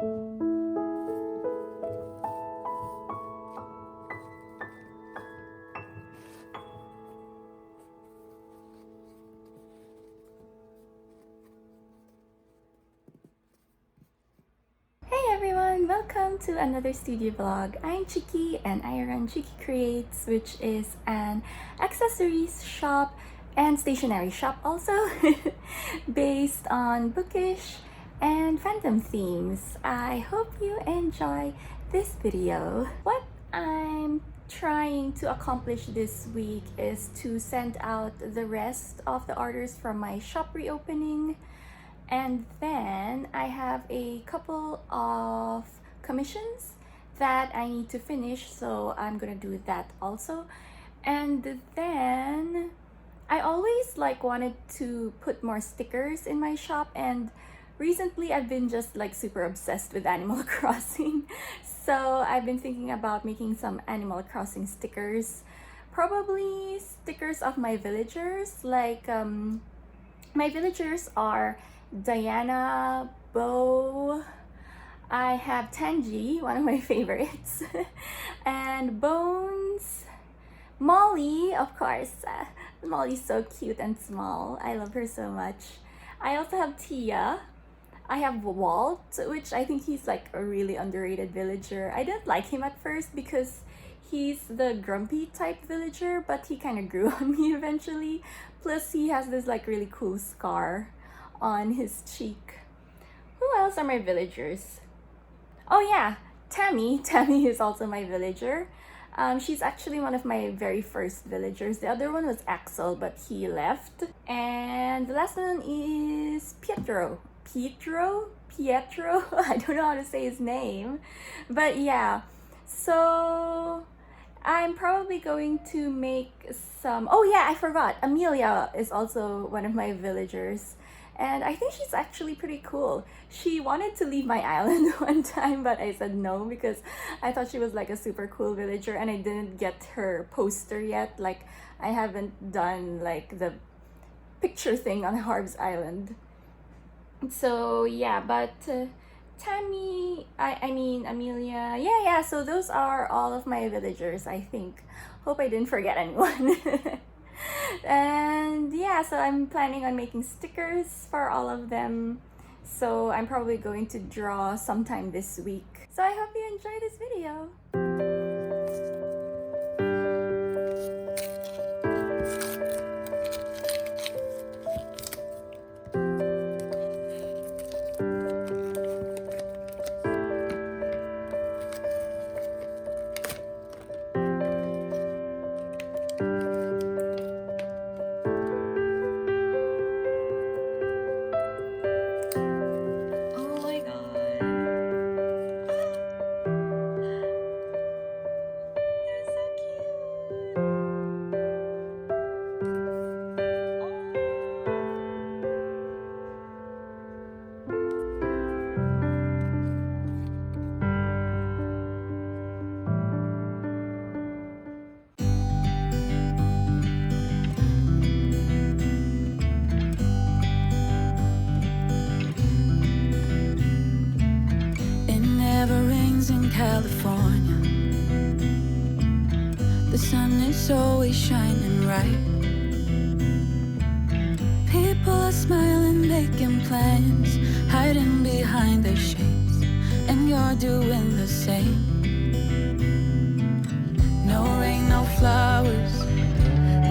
Welcome to another studio vlog. I'm Chiki and I run Chiki Creates, which is an accessories shop and stationery shop also based on bookish and fandom themes. I hope you enjoy this video. What I'm trying to accomplish this week is to send out the rest of the orders from my shop reopening. And then I have a couple of commissions that I need to finish, so I'm gonna do that also. And then I always wanted to put more stickers in my shop, and recently I've been just super obsessed with Animal Crossing. So I've been thinking about making some Animal Crossing stickers, probably stickers of my villagers. My villagers are Diana, Bo, I have Tangy, one of my favorites, and Bones, Molly, of course. Molly's so cute and small. I love her so much. I also have Tia. I have Walt, which I think he's a really underrated villager. I didn't like him at first because he's the grumpy type villager, but he kind of grew on me eventually. Plus he has this really cool scar on his cheek. Who else are my villagers? Oh yeah, Tammy. Tammy is also my villager. She's actually one of my very first villagers. The other one was Axel, but he left. And the last one is Pietro. Pietro? I don't know how to say his name. But yeah, so I'm probably going to make some... Oh yeah, I forgot. Amelia is also one of my villagers. And I think she's actually pretty cool. She wanted to leave my island one time, but I said no because I thought she was a super cool villager, and I didn't get her poster yet. I haven't done the picture thing on Harb's Island. So yeah, but Tammy, I mean Amelia, yeah, so those are all of my villagers, I think. Hope I didn't forget anyone. And yeah, so I'm planning on making stickers for all of them, so I'm probably going to draw sometime this week. So I hope you enjoy this video. California, the sun is always shining bright. People are smiling, making plans, hiding behind their shades, and you're doing the same. No rain, no flowers,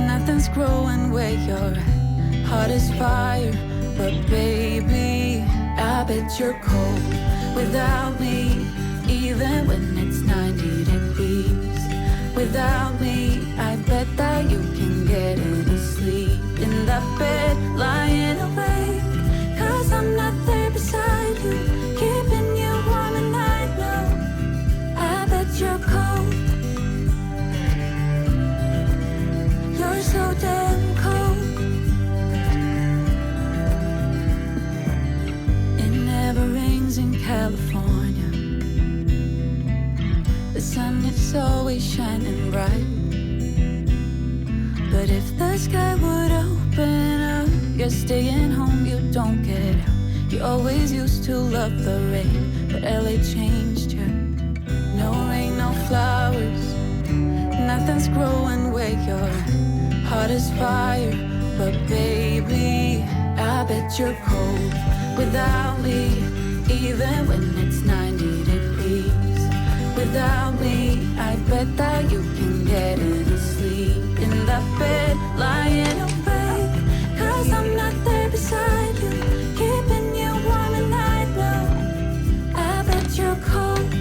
nothing's growing where you're at. Heart is fire, but baby, I bet you're cold without me. Even when it's 90 degrees, without me, I bet that you can get any sleep in that bed, lying awake. 'Cause I'm not there beside you, keeping you warm, and I know I bet you're cold. You're so damn cold. It never rains in California. The sun is always shining bright. But if the sky would open up, you're staying home, you don't get out. You always used to love the rain, but LA changed you. No rain, no flowers, nothing's growing where your heart is fire. But baby, I bet you're cold without me, even when it's 90 degrees. Without me, I bet that you can get any sleep in that bed, lying awake. 'Cause I'm not there beside you, keeping you warm and I know I bet you're cold.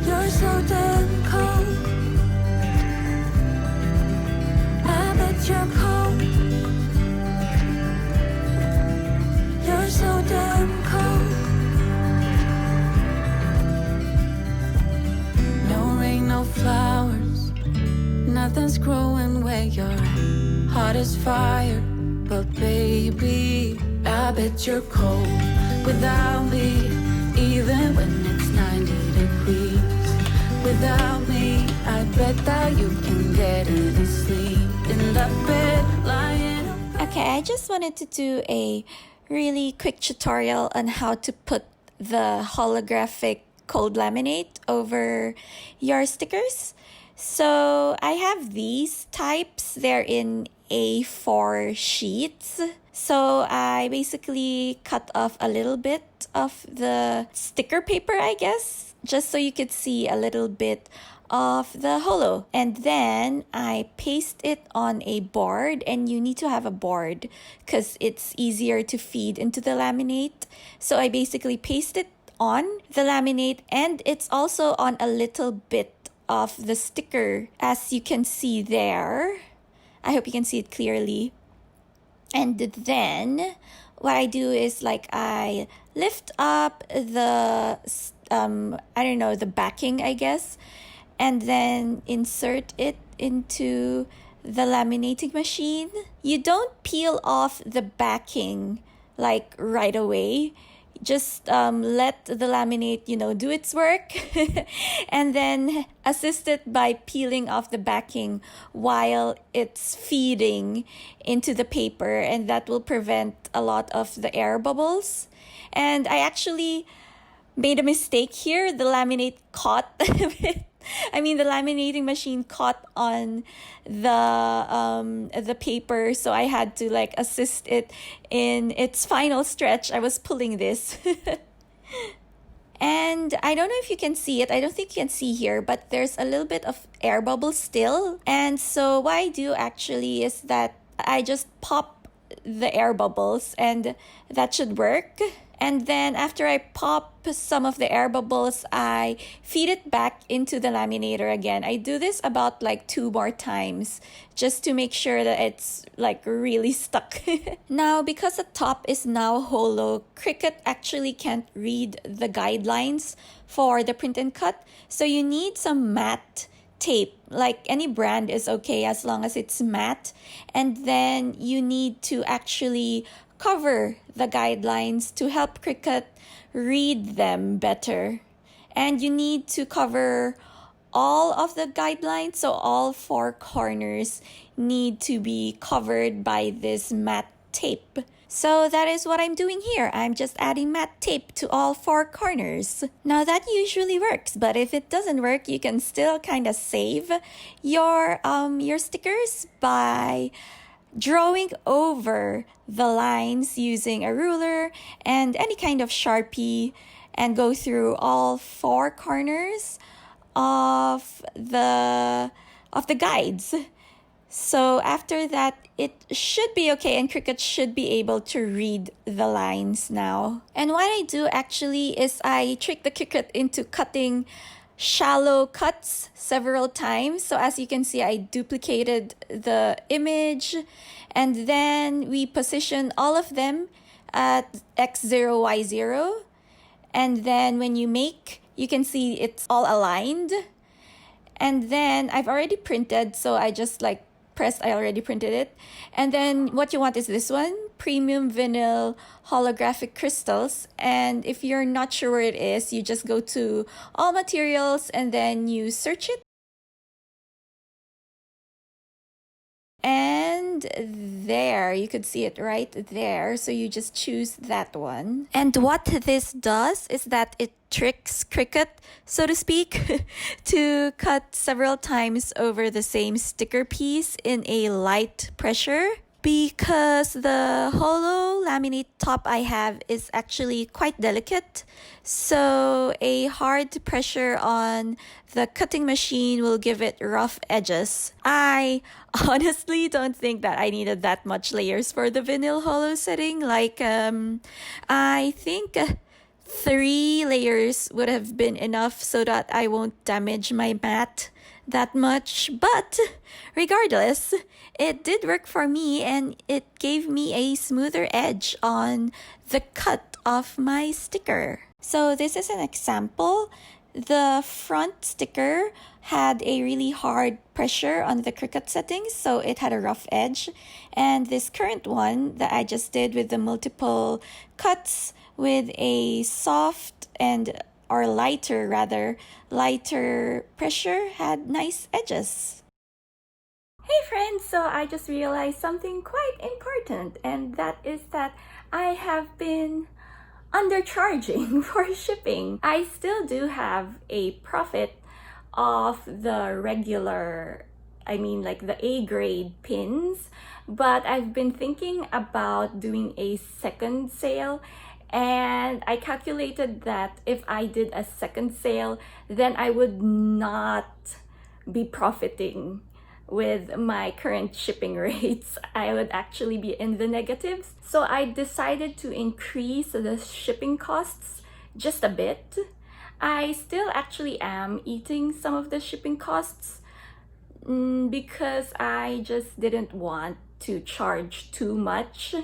You're so damn cold. I bet you're cold. You're so damn cold. No rain, no flowers, nothing's growing where your heart is fire. But baby, I bet you're cold without me, even when it's 90 degrees. Without me, I bet that you can get any sleep in that bed, lying. Okay, I just wanted to do a really quick tutorial on how to put the holographic cold laminate over your stickers. So I have these types. They're in A4 sheets. So I basically cut off a little bit of the sticker paper, I guess, just so you could see a little bit of the holo. And then I paste it on a board, and you need to have a board because it's easier to feed into the laminate. So I basically paste it on the laminate, and it's also on a little bit of the sticker, as you can see there. I hope you can see it clearly. And then what I do is like I lift up the I don't know, the backing, I guess, and then insert it into the laminating machine. You don't peel off the backing like right away. Just let the laminate, do its work and then assist it by peeling off the backing while it's feeding into the paper, and that will prevent a lot of the air bubbles. And I actually made a mistake here. The laminate caught the laminating machine caught on the paper, so I had to like assist it in its final stretch. I was pulling this. And I don't know if you can see it. I don't think you can see here, but there's a little bit of air bubbles still. And so what I do actually is that I just pop the air bubbles, and that should work. And then after I pop some of the air bubbles, I feed it back into the laminator again. I do this about like 2 more times just to make sure that it's like really stuck. Now, because the top is now holo, Cricut actually can't read the guidelines for the print and cut. So you need some matte tape. Like any brand is okay as long as it's matte. And then you need to actually cover the guidelines to help Cricut read them better. And you need to cover all of the guidelines, so all 4 corners need to be covered by this matte tape. So that is what I'm doing here. I'm just adding matte tape to all 4 corners. Now that usually works, but if it doesn't work, you can still kind of save your stickers by drawing over the lines using a ruler and any kind of Sharpie, and go through all 4 corners of the guides. So after that, it should be okay, and Cricut should be able to read the lines now. And what I do actually is I trick the Cricut into cutting shallow cuts several times. So as you can see, I duplicated the image, and then we position all of them at X0, Y0. And then when you make, you can see it's all aligned. And then I've already printed, so I just like I already printed it. And then what you want is this one, premium vinyl holographic crystals. And if you're not sure where it is, you just go to all materials and then you search it. And And there, you could see it right there. So you just choose that one. And what this does is that it tricks Cricut, so to speak, to cut several times over the same sticker piece in a light pressure. Because the hollow laminate top I have is actually quite delicate, so a hard pressure on the cutting machine will give it rough edges. I honestly don't think that I needed that much layers for the vinyl hollow setting. I think 3 layers would have been enough so that I won't damage my mat that much. But regardless, it did work for me and it gave me a smoother edge on the cut of my sticker. So this is an example. The front sticker had a really hard pressure on the Cricut settings, so it had a rough edge. And this current one that I just did with the multiple cuts with a soft or lighter pressure had nice edges. Hey friends, so I just realized something quite important, and that is that I have been undercharging for shipping. I still do have a profit of the regular, like the A grade pins, but I've been thinking about doing a second sale. And I calculated that if I did a second sale, then I would not be profiting with my current shipping rates. I would actually be in the negatives. So I decided to increase the shipping costs just a bit. I still actually am eating some of the shipping costs because I just didn't want to charge too much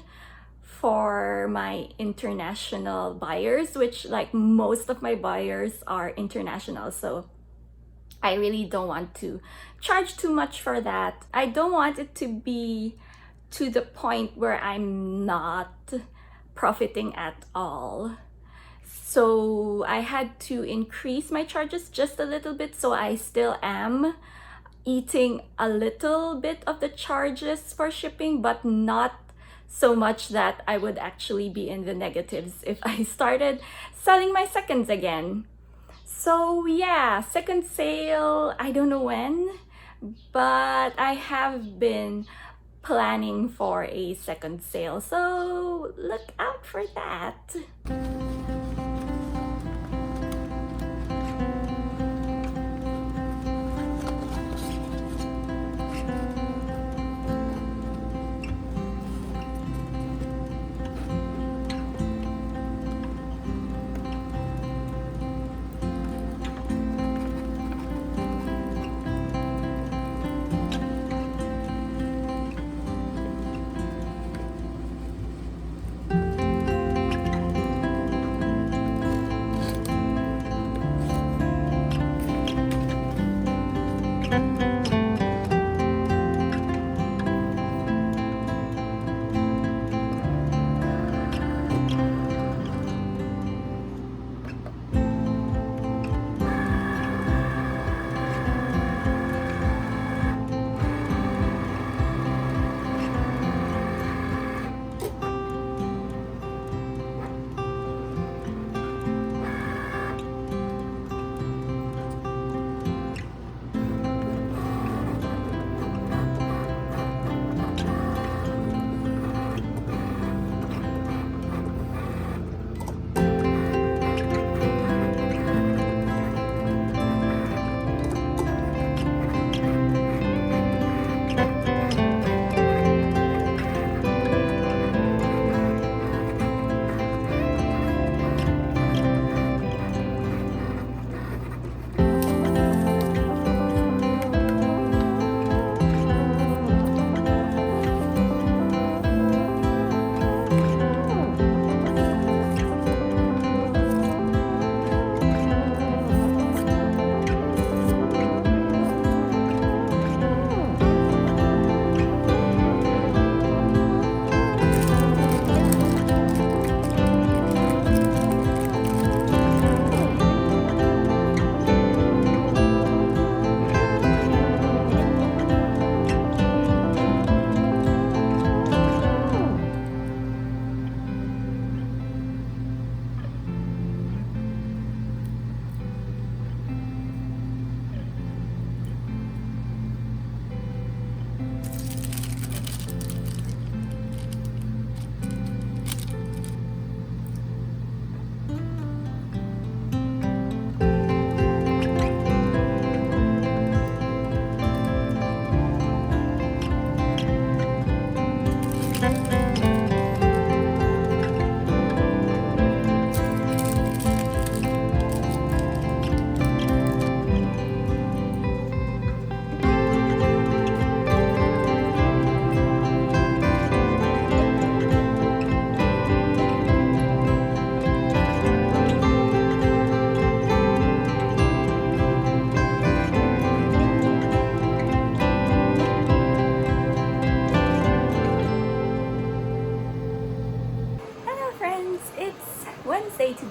for my international buyers, which most of my buyers are international, so I really don't want to charge too much for that. I don't want it to be to the point where I'm not profiting at all. So I had to increase my charges just a little bit, so I still am eating a little bit of the charges for shipping, but not so much that I would actually be in the negatives if I started selling my seconds again. So yeah, second sale, I don't know when, but I have been planning for a second sale, so look out for that.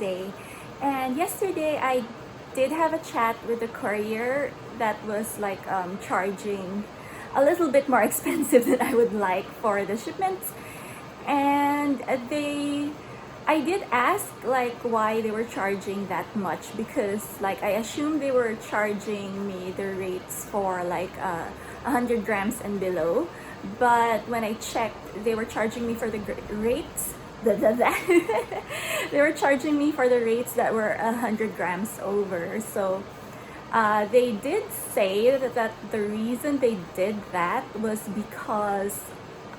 Wednesday. And yesterday I did have a chat with the courier that was like charging a little bit more expensive than I would like for the shipments. And I did ask like why they were charging that much, because like I assumed they were charging me the rates for like 100 grams and below, but when I checked, they were charging me for the rates they were charging me for the rates that were 100 grams over. So they did say that the reason they did that was because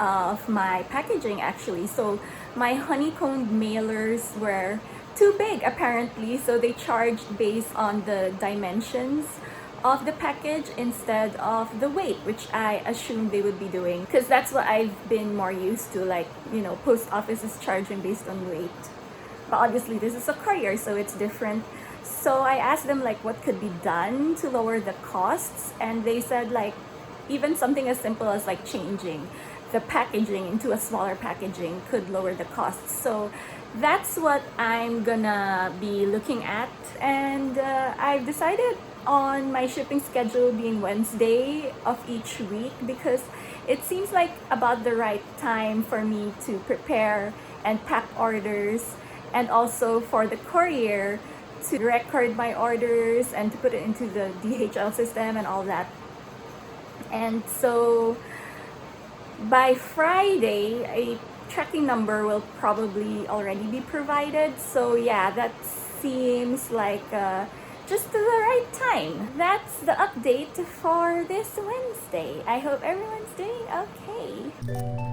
of my packaging, actually. So my honeycombed mailers were too big apparently, so they charged based on the dimensions of the package instead of the weight, which I assumed they would be doing, because that's what I've been more used to, like, you know, post offices charging based on weight. But obviously this is a courier, so it's different. So I asked them like what could be done to lower the costs, and they said like even something as simple as like changing the packaging into a smaller packaging could lower the costs. So that's what I'm gonna be looking at, and I've decided on my shipping schedule being Wednesday of each week, because it seems like about the right time for me to prepare and pack orders, and also for the courier to record my orders and to put it into the DHL system and all that. And so by Friday, a tracking number will probably already be provided. So yeah, that seems like just the right time. That's the update for this Wednesday. I hope everyone's doing okay.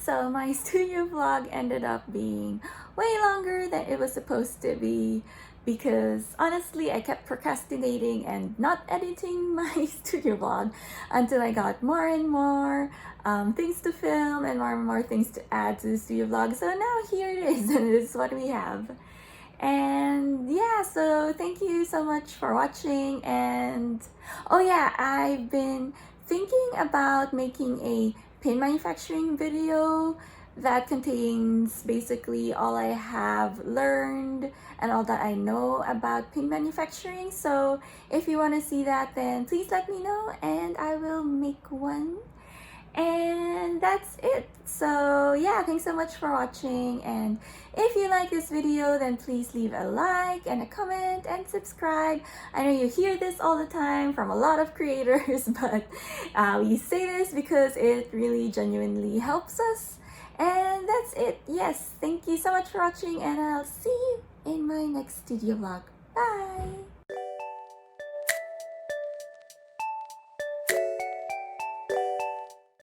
So my studio vlog ended up being way longer than it was supposed to be, because honestly I kept procrastinating and not editing my studio vlog until I got more and more things to film and more things to add to the studio vlog. So now here it is, and this is what we have. And yeah, so thank you so much for watching. And oh yeah, I've been thinking about making a pin manufacturing video that contains basically all I have learned and all that I know about pin manufacturing. So if you want to see that, then please let me know and I will make one. And that's it. So yeah, thanks so much for watching, and if you like this video, then please leave a like and a comment and subscribe. I know you hear this all the time from a lot of creators, but we say this because it really genuinely helps us. And that's it. Yes, thank you so much for watching, and I'll see you in my next studio vlog. Bye!